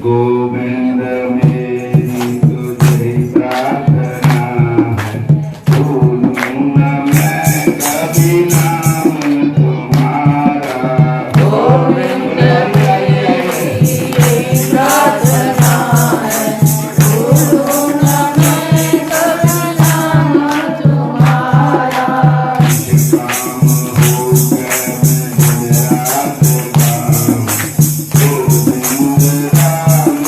गोविंद मेरी तुझे प्रार्थना है, भूलूं न मैं कभी नाम तुम्हारा। गोविंद मेरी प्रार्थना है, भूलूं न मैं कभी नाम तुम्हारा। काम होकर दिन रात काम, गोविंद राम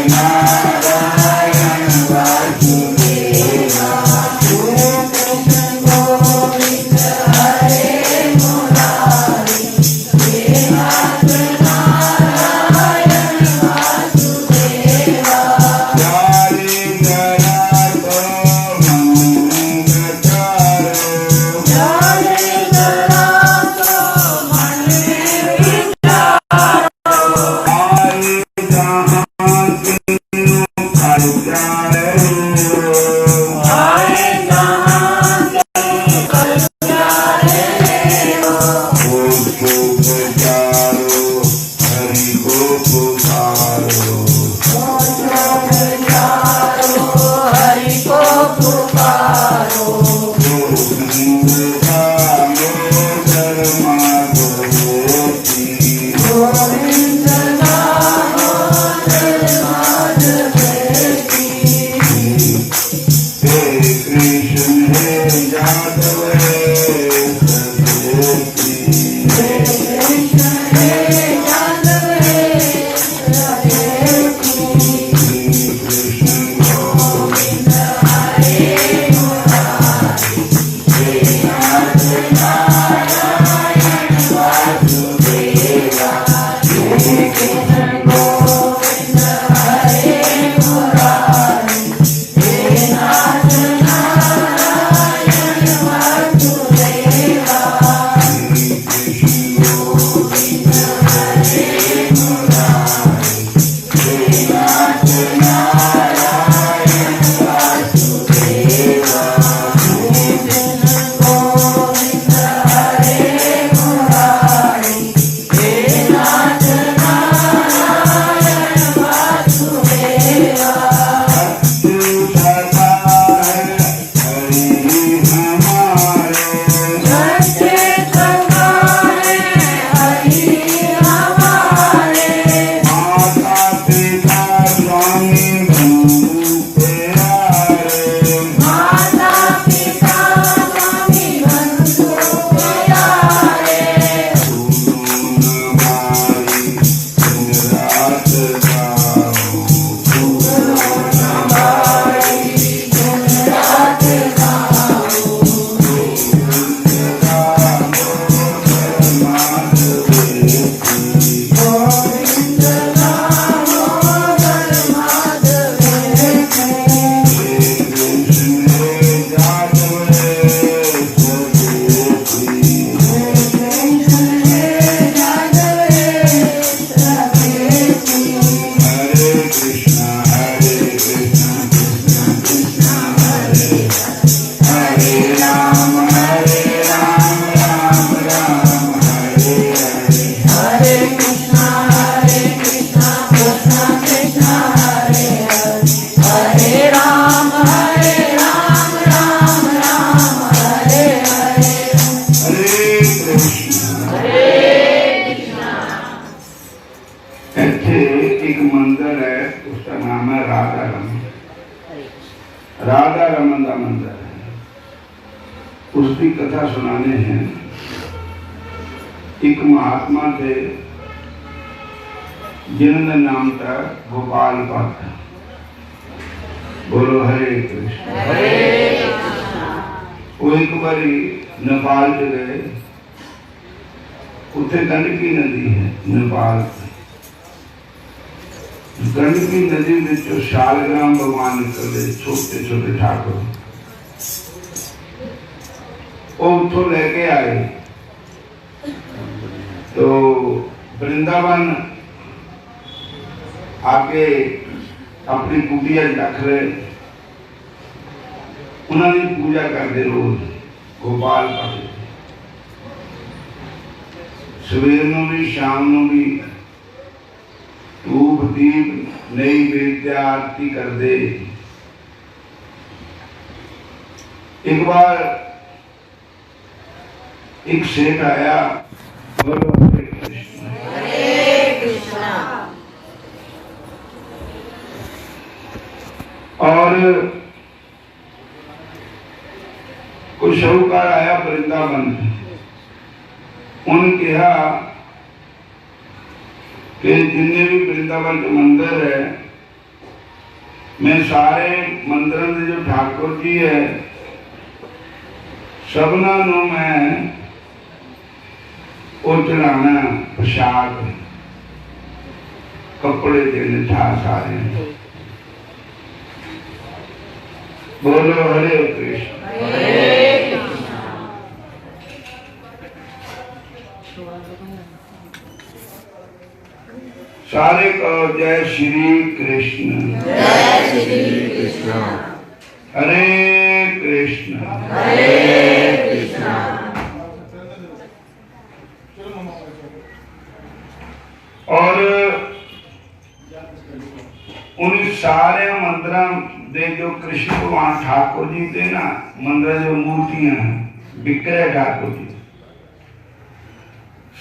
नारायण वासुदेवा राधा रमन का मंदिर है, उसकी कथा सुनाने हैं। एक महात्मा थे जिन्होंने नाम था गोपाल भट्ट। बोलो हरे कृष्ण। वो एक बारी नेपाल से गए, उसे गंडकी नदी है नेपाल। गंडकी नदी में जो शालग्राम भगवान निकले छोटे छोटे ठाकुर, वो उठो लेके आए तो वृंदावन आके अपनी कुटिया रख रहे, उन्होंने पूजा करते रोज गोपाल भट्ट। सवेर नूं भी शाम नूं भी धूप दीप नई विद्या आरती कर दे। एक बार एक सेठ आया, हरे कृष्णा, और कुछ शाहूकार आया वृंदावन। उन्होंने कहा कि जिन्हें भी वृंदावन के मंदिर है मैं सारे मंदिरों के जो ठाकुर जी है सबना नूं मैं वो चढ़ाना प्रसाद कपड़े देने था सारे। बोलो हरे कृष्ण। सारे कहो जय श्री कृष्ण। जय श्री कृष्ण। हरे कृष्ण। हरे कृष्ण। और उन सारे मंदिरों दे जो कृष्ण भगवान ठाकुर जी थे ना, मंदिर जो मूर्तियां हैं विक्रय ठाकुर जी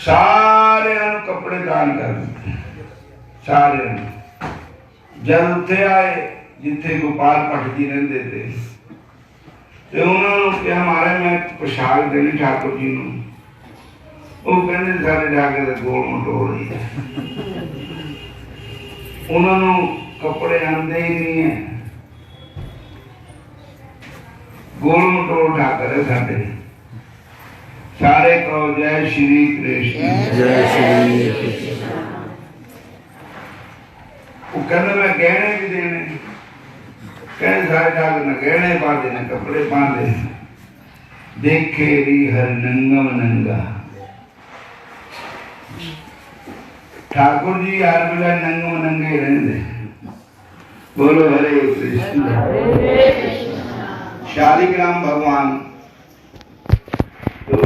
सारे कपड़े दान कर दिते। सारे जब उत्थे आए जिथे गोपाल भट्ट जी रहंदे थे ते उन्होंने कहा महाराज मैं पोशाक देनी ठाकुर जी नूं। वो कहते सारे ठाकुर दे गोल मटोल ही है, उन्होंने कपड़े आंदे ही नहीं है, गोल मटोल ठाकुर है साडे। सारे कहो जय श्री कृष्ण। जय श्री कृष्ण। वो कहते मैं गहने भी देने, कहते सारे ठाकुर ने गहने बांधे ने कपड़े बांधे। देखे री हर नंगम नंगा, ठाकुर जी हर वेला नंगम नंगे रहंदे। बोलो हरे कृष्ण। शालिग्राम भगवान तो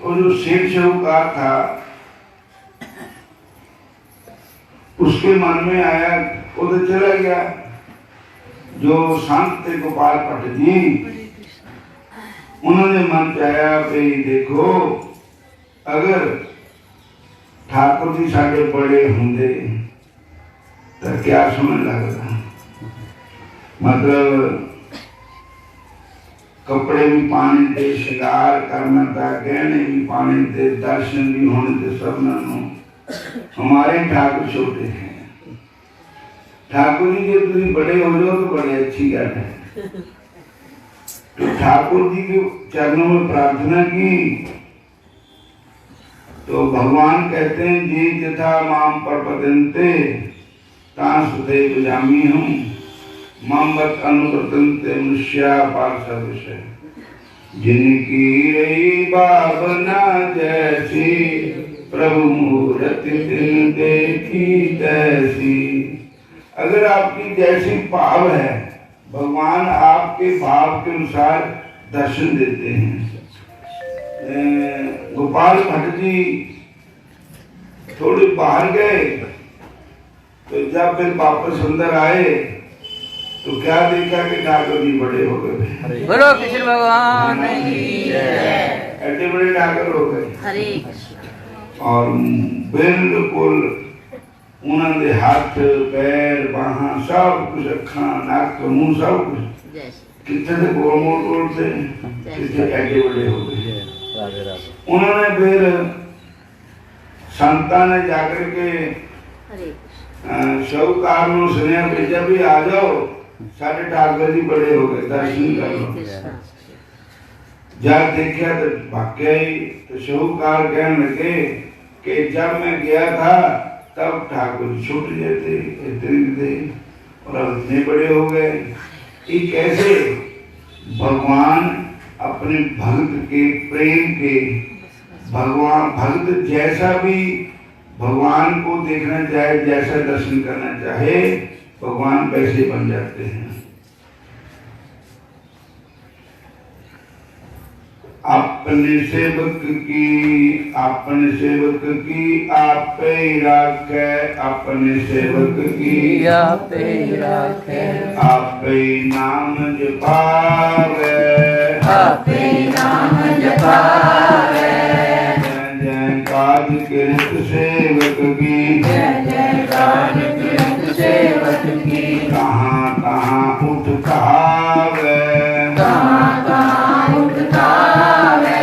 वो जो सेठ साहूकार था उसके मन में आया, वो तो चला गया। जो संत थे गोपाल भट्ट जी उन्होंने मन चाया भाई देखो अगर ठाकुर जी साढ़े बड़े होंगे तो क्या समझ लगता, मतलब कपड़े भी पाने दे, श्रृंगार करना था, गहने भी पाने दे, दर्शन भी होने दे सबना। हमारे ठाकुर छोटे हैं, ठाकुर जी के तुम बड़े हो जाओ तो बड़े अच्छी गल है। तो ठाकुर जी के चरणों में प्रार्थना की तो भगवान कहते हैं जी यथा माम प्रपद्यन्ते तांस्तुते भजामि हूँ ममवत अनुवर्तन्ते मनुष्या पार्षद। जिनकी रही भावना जैसी प्रभु मूर्ति दिन देखी तैसी। अगर आपकी जैसी भाव है भगवान आपके भाव के अनुसार दर्शन देते हैं। गोपाल भट्ट जी थोड़े बाहर गए तो जब फिर वापस अंदर आए तो क्या देखा कि ठाकुर जी बड़े हो गए। बोलो कृष्ण भगवान की जय। ऐसे बड़े ठाकुर हो गए। हरे और बिल्कुल उन्होंने हाथ पैर बाहां सब कुछ, अखा नाक मुंह सब कुछ कितने से गोल मोल थे, कितने ऐसे बड़े हो गए। उन्होंने फिर संता ने जाकर के शाहूकार को सुनिया भेजा भी आ जाओ सारे ठाकुर जी बड़े हो गए, दर्शन कर लो। जब देखा तो भाग्य ही तो शाहूकार कहने लगे कि जब मैं गया था तब ठाकुर जी छोटे जैसे इतने थे और अब इतने बड़े हो गए। ये कैसे? भगवान अपने भक्त के प्रेम के, भगवान भक्त जैसा भी भगवान को देखना चाहे, जैसा दर्शन करना चाहे, भगवान वैसे बन जाते हैं। अपने सेवक की आप ही राखे, अपने सेवक की आप ही राखे, आप ही नाम जपावे, आप ही नाम जपावे। जय जय काज कृत सेवक की, जय जय काज कृत सेवक की। कहाँ कहाँ उठ कहावे, कहाँ कहाँ उठ कहावे।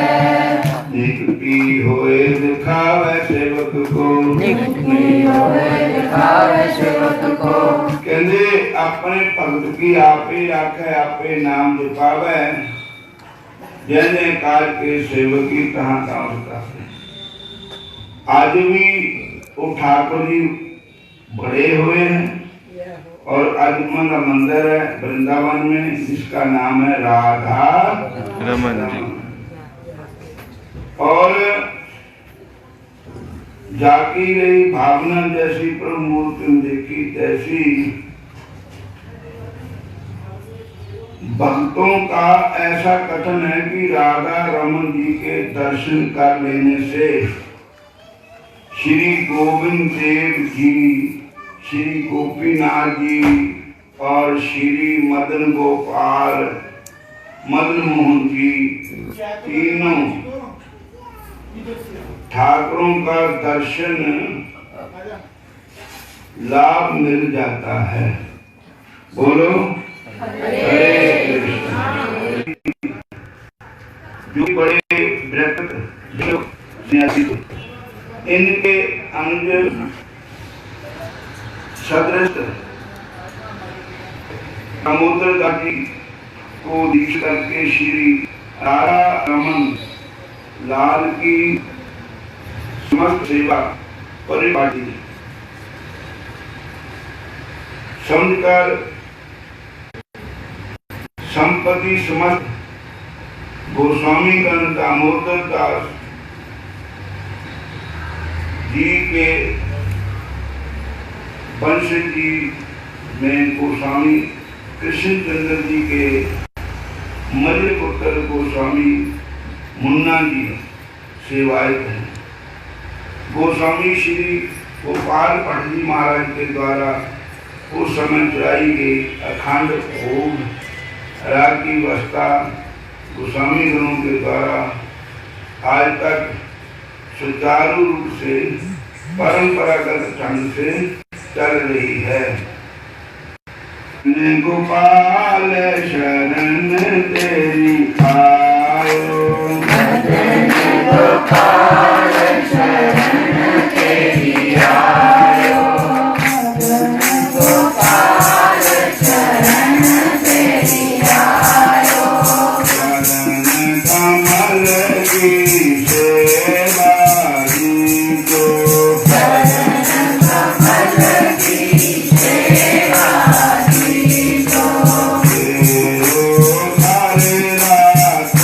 निकटी होए दिखावे सेवक को, निकटी होए दिखावे सेवक को। कहते अपने भगत की आपे राखे आपे नाम जपावे जैने काज के सेवक की कहाँ काम करते। आज भी वो ठाकुर जी बड़े हुए हैं और आजमन का मंदिर है वृंदावन में जिसका नाम है राधा रमन जी। और जाकी रही भावना जैसी प्रभु मूर्ति देखी तैसी भक्तों का ऐसा कथन है कि राधा रमन जी के दर्शन कर लेने से श्री गोविंद देव जी, श्री गोपीनाथ जी और श्री मदन गोपाल मदन मोहन जी तीनों ठाकुरों का दर्शन लाभ मिल जाता है। बोलो हरे कृष्ण। जो बड़े व्रत जो सन्यासी इनके अंग सदृश दामोदर दास जी को दीक्षा करके श्री राधा रमन लाल की समस्त सेवा परिपाटी समझकर संपत्ति समस्त गोस्वामी गण दामोदर दास जी के वंश जी में गोस्वामी कृष्णचंद्र जी के मल्ल पुत्र गोस्वामी मुन्ना जी सेवायत हैं। गोस्वामी श्री गोपाल भट्ट जी महाराज के द्वारा उस समय चलाई गई अखंड भोग राग की व्यवस्था गोस्वामी गणों के द्वारा आज तक सुचारू रूप से परंपरागत ढंग से चल रही है। गोपाल शरण तेरी आयो, गोपाल शरण तेरी आयो, गोपाल शरण तेरी आयो, चरण कमल की सेवा दीजो, चरण कमल की सेवा दीजो, तेरो हरे रात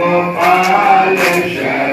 गोपाल शरण